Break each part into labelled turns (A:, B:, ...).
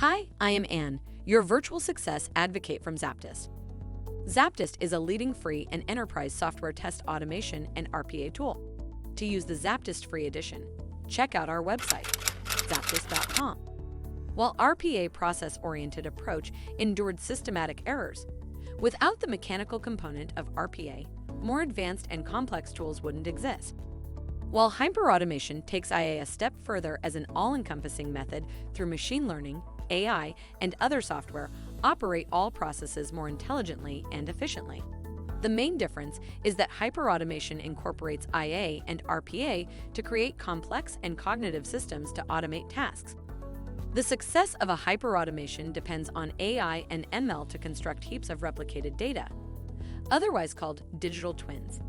A: Hi, I am Anne, your virtual success advocate from ZAPTEST. ZAPTEST is a leading free and enterprise software test automation and RPA tool. To use the ZAPTEST free edition, check out our website, ZAPTEST.AI. While RPA process-oriented approach endured systematic errors, without the mechanical component of RPA, more advanced and complex tools wouldn't exist. While hyperautomation takes IA a step further as an all-encompassing method through machine learning, AI, and other software, operate all processes more intelligently and efficiently. The main difference is that hyperautomation incorporates IA and RPA to create complex and cognitive systems to automate tasks. The success of a hyperautomation depends on AI and ML to construct heaps of replicated data, otherwise called digital twins.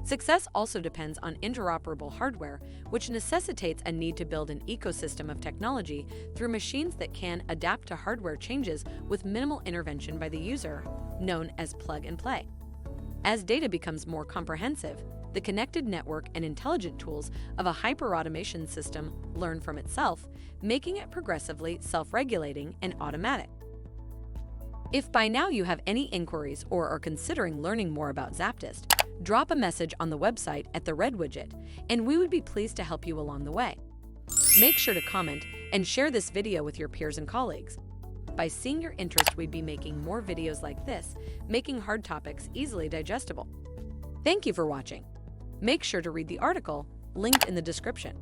A: Success also depends on interoperable hardware, which necessitates a need to build an ecosystem of technology through machines that can adapt to hardware changes with minimal intervention by the user, known as plug and play. As data becomes more comprehensive, the connected network and intelligent tools of a hyperautomation system learn from itself, making it progressively self-regulating and automatic. If by now you have any inquiries or are considering learning more about ZAPTEST, drop a message on the website at the red widget, and we would be pleased to help you along the way. Make sure to comment and share this video with your peers and colleagues. By seeing your interest, we'd be making more videos like this, making hard topics easily digestible. Thank you for watching. Make sure to read the article linked in the description.